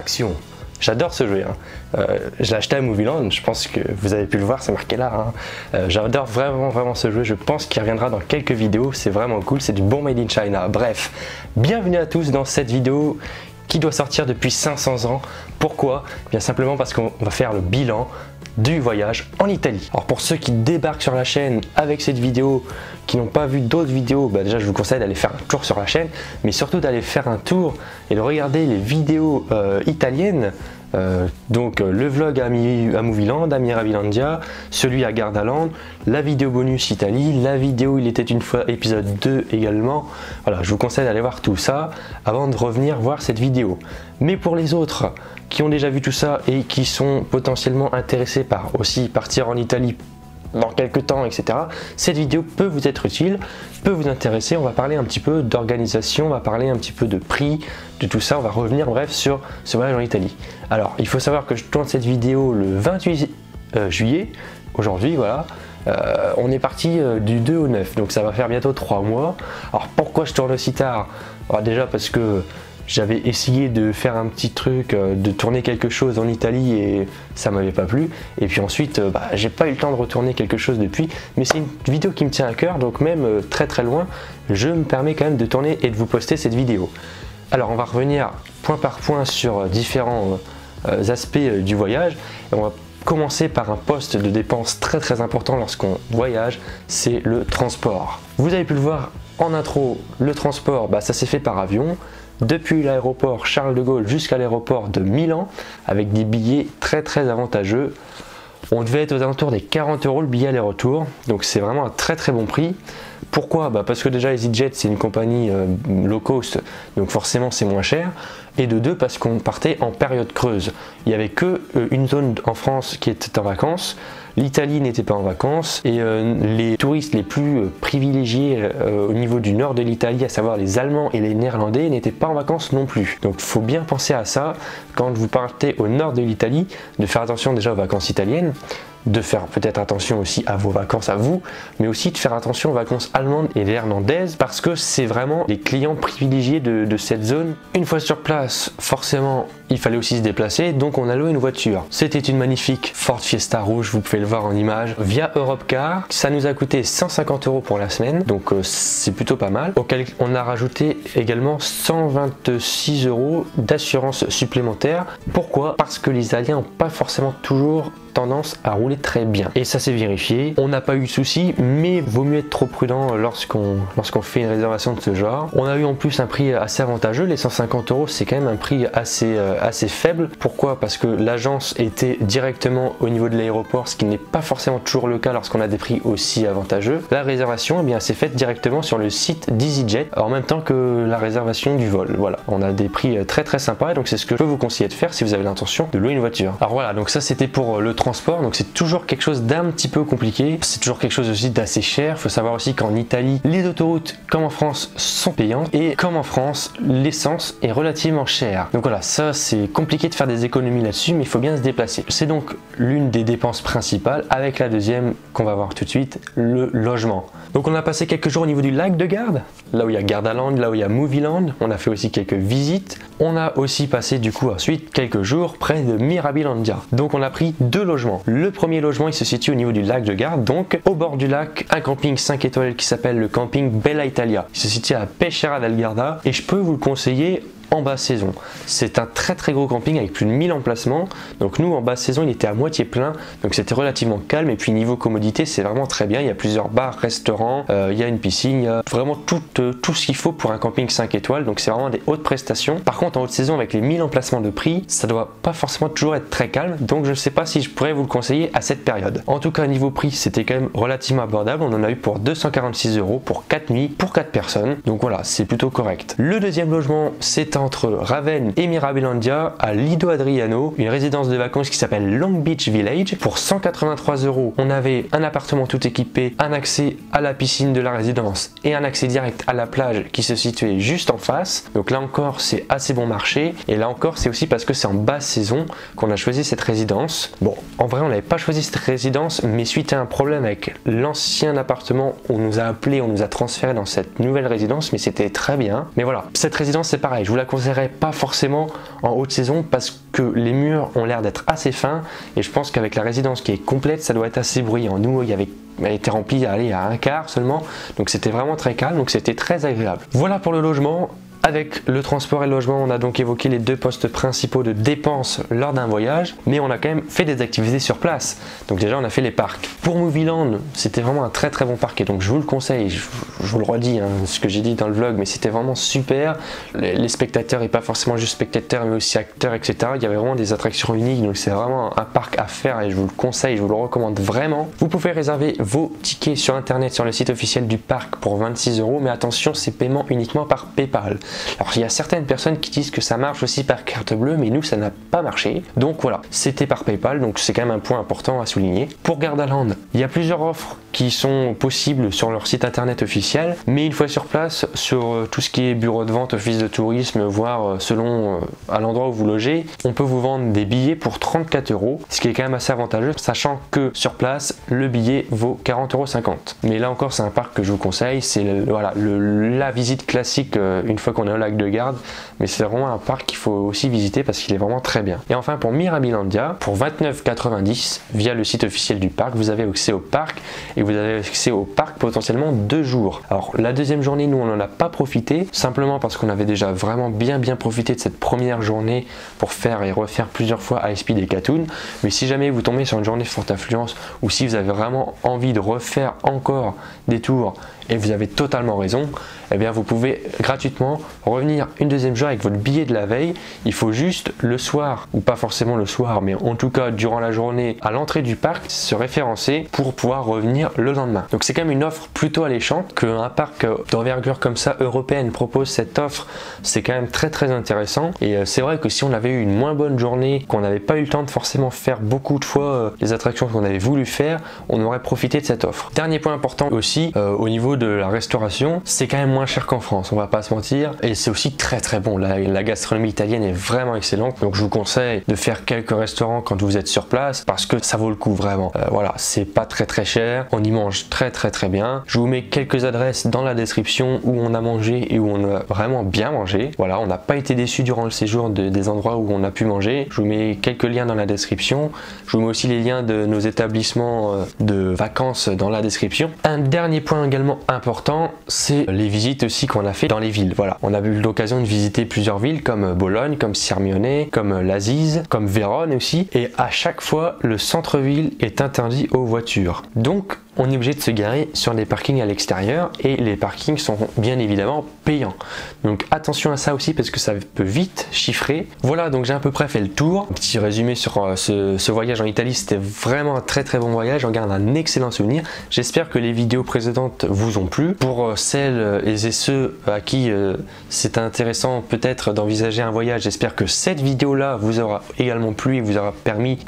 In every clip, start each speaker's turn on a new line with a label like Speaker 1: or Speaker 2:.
Speaker 1: Action. J'adore ce jeu, je l'ai acheté à Movieland, je pense que vous avez pu le voir, c'est marqué là. J'adore vraiment ce jeu, je pense qu'il reviendra dans quelques vidéos, c'est vraiment cool, c'est du bon Made in China. Bref, bienvenue à tous dans cette vidéo qui doit sortir depuis 500 ans. Pourquoi? Bien simplement parce qu'on va faire le bilan du voyage en Italie. Alors pour ceux qui débarquent sur la chaîne avec cette vidéo, qui n'ont pas vu d'autres vidéos, déjà je vous conseille d'aller faire un tour sur la chaîne, mais surtout d'aller faire un tour et de regarder les vidéos italiennes. Donc le vlog à Movieland, à Mirabilandia, celui à Gardaland, la vidéo bonus Italie, la vidéo Il était une fois épisode 2 également. Voilà, je vous conseille d'aller voir tout ça avant de revenir voir cette vidéo. Mais pour les autres qui ont déjà vu tout ça et qui sont potentiellement intéressés par aussi partir en Italie dans quelques temps, etc. Cette vidéo peut vous être utile, peut vous intéresser. On va parler un petit peu d'organisation, on va parler un petit peu de prix, de tout ça. On va revenir bref sur ce voyage en Italie. Alors, il faut savoir que je tourne cette vidéo le 28 juillet, aujourd'hui, voilà. On est parti du 2 au 9, donc ça va faire bientôt 3 mois. Alors, pourquoi je tourne aussi tard? Alors, déjà parce que j'avais essayé de faire un petit truc, de tourner quelque chose en Italie et ça m'avait pas plu. Et puis ensuite, j'ai pas eu le temps de retourner quelque chose depuis. Mais c'est une vidéo qui me tient à cœur, donc même très loin, je me permets quand même de tourner et de vous poster cette vidéo. Alors on va revenir point par point sur différents aspects du voyage. Et on va commencer par un poste de dépense très important lorsqu'on voyage, c'est le transport. Vous avez pu le voir en intro, le transport, ça s'est fait par avion. Depuis l'aéroport Charles de Gaulle jusqu'à l'aéroport de Milan, avec des billets très avantageux. On devait être aux alentours des 40 € le billet aller-retour, donc c'est vraiment un très bon prix. Pourquoi? Parce que déjà EasyJet c'est une compagnie low cost, donc forcément c'est moins cher. Et de deux, parce qu'on partait en période creuse. Il n'y avait que une zone en France qui était en vacances. L'Italie n'était pas en vacances et les touristes les plus privilégiés au niveau du nord de l'Italie, à savoir les Allemands et les Néerlandais, n'étaient pas en vacances non plus. Donc il faut bien penser à ça quand vous partez au nord de l'Italie, de faire attention déjà aux vacances italiennes, de faire peut-être attention aussi à vos vacances à vous, mais aussi de faire attention aux vacances allemandes et néerlandaises parce que c'est vraiment les clients privilégiés de cette zone. Une fois sur place, forcément, il fallait aussi se déplacer, donc on a loué une voiture. C'était une magnifique Ford Fiesta rouge, vous pouvez le voir en image, via Europcar. Ça nous a coûté 150 € pour la semaine, donc c'est plutôt pas mal. Auquel on a rajouté également 126 € d'assurance supplémentaire. Pourquoi? Parce que les Italiens n'ont pas forcément toujours tendance à rouler très bien. Et ça s'est vérifié, on n'a pas eu de soucis, mais vaut mieux être trop prudent lorsqu'on fait une réservation de ce genre. On a eu en plus un prix assez avantageux, les 150 € c'est quand même un prix assez faible. Pourquoi? Parce que l'agence était directement au niveau de l'aéroport, ce qui n'est pas forcément toujours le cas lorsqu'on a des prix aussi avantageux. La réservation, s'est faite directement sur le site d'EasyJet, en même temps que la réservation du vol. Voilà, on a des prix très sympas, et donc c'est ce que je peux vous conseiller de faire si vous avez l'intention de louer une voiture. Alors voilà, donc ça c'était pour le transport, donc c'est toujours quelque chose d'un petit peu compliqué, c'est toujours quelque chose aussi d'assez cher. Il faut savoir aussi qu'en Italie, les autoroutes comme en France sont payantes et comme en France, l'essence est relativement chère. Donc voilà, ça c'est compliqué de faire des économies là-dessus, mais il faut bien se déplacer. C'est donc l'une des dépenses principales, avec la deuxième qu'on va voir tout de suite, le logement. Donc on a passé quelques jours au niveau du lac de Garde, là où il y a Gardaland, là où il y a Movieland. On a fait aussi quelques visites. On a aussi passé du coup ensuite quelques jours près de Mirabilandia. Donc on a pris 2 logements. Le premier logement il se situe au niveau du lac de Garde, donc au bord du lac, un camping 5 étoiles qui s'appelle le camping Bella Italia. Il se situe à Peschiera del Garda et je peux vous le conseiller en basse saison. C'est un très gros camping avec plus de 1000 emplacements. Donc nous en basse saison il était à moitié plein, donc c'était relativement calme. Et puis niveau commodité c'est vraiment très bien. Il y a plusieurs bars, restaurants, il y a une piscine, il y a vraiment tout ce qu'il faut pour un camping 5 étoiles. Donc c'est vraiment des hautes prestations. Par contre en haute saison avec les 1000 emplacements de prix, ça doit pas forcément toujours être très calme. Donc je ne sais pas si je pourrais vous le conseiller à cette période. En tout cas niveau prix c'était quand même relativement abordable. On en a eu pour 246 € pour 4 nuits pour 4 personnes. Donc voilà, c'est plutôt correct. Le deuxième logement c'est entre Ravenne et Mirabilandia à Lido Adriano, une résidence de vacances qui s'appelle Long Beach Village. Pour 183 €, on avait un appartement tout équipé, un accès à la piscine de la résidence et un accès direct à la plage qui se situait juste en face. Donc là encore c'est assez bon marché, et là encore c'est aussi parce que c'est en basse saison qu'on a choisi cette résidence. Bon, en vrai on n'avait pas choisi cette résidence, mais suite à un problème avec l'ancien appartement, on nous a appelé, on nous a transféré dans cette nouvelle résidence, mais c'était très bien. Mais voilà, cette résidence c'est pareil, je vous la conseillerais pas forcément en haute saison parce que les murs ont l'air d'être assez fins et je pense qu'avec la résidence qui est complète, ça doit être assez bruyant. Nous, elle était remplie à un quart seulement, donc c'était vraiment très calme, donc c'était très agréable. Voilà pour le logement. Avec le transport et le logement, on a donc évoqué les deux postes principaux de dépenses lors d'un voyage, mais on a quand même fait des activités sur place. Donc déjà, on a fait les parcs. Pour Movieland, c'était vraiment un très très bon parc et donc je vous le conseille, je vous le redis, hein, ce que j'ai dit dans le vlog, mais c'était vraiment super. Les spectateurs, et pas forcément juste spectateurs, mais aussi acteurs, etc. Il y avait vraiment des attractions uniques, donc c'est vraiment un parc à faire et je vous le conseille, je vous le recommande vraiment. Vous pouvez réserver vos tickets sur internet, sur le site officiel du parc pour 26 €, mais attention, c'est paiement uniquement par PayPal. Alors il y a certaines personnes qui disent que ça marche aussi par carte bleue, mais nous ça n'a pas marché. Donc voilà, c'était par PayPal, donc c'est quand même un point important à souligner. Pour Gardaland, il y a plusieurs offres qui sont possibles sur leur site internet officiel, mais une fois sur place, sur tout ce qui est bureau de vente, office de tourisme, voire selon à l'endroit où vous logez, on peut vous vendre des billets pour 34 €, ce qui est quand même assez avantageux, sachant que sur place, le billet vaut 40,50 €. Mais là encore, c'est un parc que je vous conseille, c'est la visite classique une fois qu'on est au lac de Garde, mais c'est vraiment un parc qu'il faut aussi visiter parce qu'il est vraiment très bien. Et enfin pour Mirabilandia, pour 29,90 € via le site officiel du parc, vous avez accès au parc et vous avez accès au parc potentiellement 2 jours. Alors la deuxième journée, nous on n'en a pas profité, simplement parce qu'on avait déjà vraiment bien profité de cette première journée pour faire et refaire plusieurs fois High Speed et Katoon. Mais si jamais vous tombez sur une journée forte affluence ou si vous avez vraiment envie de refaire encore des tours et vous avez totalement raison, eh bien vous pouvez gratuitement revenir une deuxième journée avec votre billet de la veille. Il faut juste le soir, ou pas forcément le soir, mais en tout cas durant la journée à l'entrée du parc, se référencer pour pouvoir revenir le lendemain. Donc c'est quand même une offre plutôt alléchante. Qu'un parc d'envergure comme ça européenne propose cette offre, c'est quand même très très intéressant. Et c'est vrai que si on avait eu une moins bonne journée, qu'on n'avait pas eu le temps de forcément faire beaucoup de fois les attractions qu'on avait voulu faire, on aurait profité de cette offre. Dernier point important aussi, au niveau de la restauration, c'est quand même moins cher qu'en France, on va pas se mentir, et c'est aussi très très bon. La gastronomie italienne est vraiment excellente, donc je vous conseille de faire quelques restaurants quand vous êtes sur place parce que ça vaut le coup vraiment. Voilà, c'est pas très très cher, on y mange très bien. Je vous mets quelques adresses dans la description où on a mangé et où on a vraiment bien mangé. Voilà, on n'a pas été déçus durant le séjour des endroits où on a pu manger. Je vous mets quelques liens dans la description, je vous mets aussi les liens de nos établissements de vacances dans la description. Un dernier point également important, c'est les visites aussi qu'on a fait dans les villes. Voilà, on a eu l'occasion de visiter plusieurs villes comme Bologne, comme Sirmione, comme l'Aziz, comme Vérone aussi, et à chaque fois le centre-ville est interdit aux voitures. Donc on est obligé de se garer sur des parkings à l'extérieur et les parkings sont bien évidemment payants. Donc attention à ça aussi parce que ça peut vite chiffrer. Voilà, donc j'ai à peu près fait le tour. Un petit résumé sur ce voyage en Italie, c'était vraiment un très très bon voyage. On garde un excellent souvenir. J'espère que les vidéos précédentes vous ont plu. Pour celles et ceux à qui c'est intéressant peut-être d'envisager un voyage, j'espère que cette vidéo là vous aura également plu et vous aura permis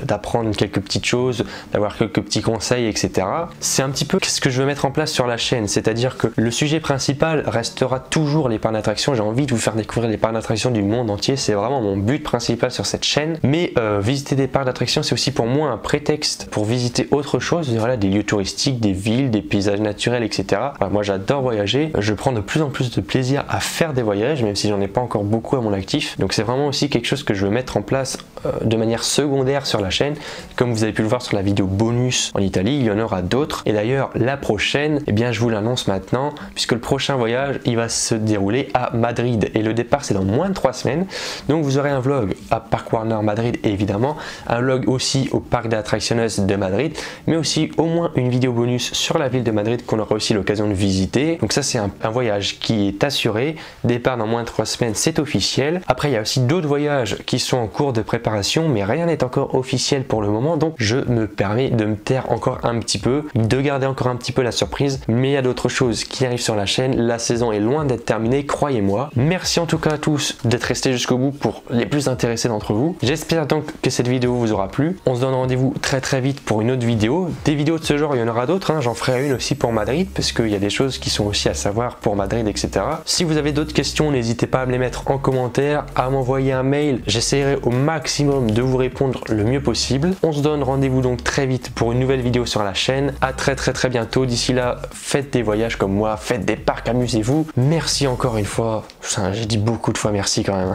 Speaker 1: d'apprendre quelques petites choses, d'avoir quelques petits conseils, etc. C'est un petit peu ce que je veux mettre en place sur la chaîne, c'est-à-dire que le sujet principal restera toujours les parcs d'attractions. J'ai envie de vous faire découvrir les parcs d'attractions du monde entier, c'est vraiment mon but principal sur cette chaîne. Mais visiter des parcs d'attractions, c'est aussi pour moi un prétexte pour visiter autre chose, voilà, des lieux touristiques, des villes, des paysages naturels, etc. Voilà, moi j'adore voyager, je prends de plus en plus de plaisir à faire des voyages, même si j'en ai pas encore beaucoup à mon actif. Donc c'est vraiment aussi quelque chose que je veux mettre en place de manière secondaire sur la chaîne. Comme vous avez pu le voir sur la vidéo bonus en Italie, il y en aura d'autres, et d'ailleurs la prochaine, eh bien je vous l'annonce maintenant, puisque le prochain voyage il va se dérouler à Madrid et le départ c'est dans moins de 3 semaines. Donc vous aurez un vlog à Park Warner Madrid évidemment, un vlog aussi au parc d'attracciones de Madrid, mais aussi au moins une vidéo bonus sur la ville de Madrid qu'on aura aussi l'occasion de visiter. Donc ça c'est un voyage qui est assuré, départ dans moins de 3 semaines, c'est officiel. Après il y a aussi d'autres voyages qui sont en cours de préparation, mais rien n'est encore officiel pour le moment, donc je me permets de me taire encore un petit peu, de garder encore un petit peu la surprise, mais il y a d'autres choses qui arrivent sur la chaîne. La saison est loin d'être terminée, croyez-moi. Merci en tout cas à tous d'être restés jusqu'au bout pour les plus intéressés d'entre vous. J'espère donc que cette vidéo vous aura plu. On se donne rendez-vous très vite pour une autre vidéo. Des vidéos de ce genre, il y en aura d'autres, hein. J'en ferai une aussi pour Madrid, parce qu'il y a des choses qui sont aussi à savoir pour Madrid, etc. Si vous avez d'autres questions, n'hésitez pas à me les mettre en commentaire, à m'envoyer un mail. J'essaierai au maximum de vous répondre le mieux possible. On se donne rendez-vous donc très vite pour une nouvelle vidéo sur la chaîne. chaîne. À très bientôt. D'ici là, faites des voyages comme moi, faites des parcs, amusez-vous. Merci encore une fois. J'ai dit beaucoup de fois merci quand même.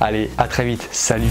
Speaker 1: Allez, à très vite. Salut.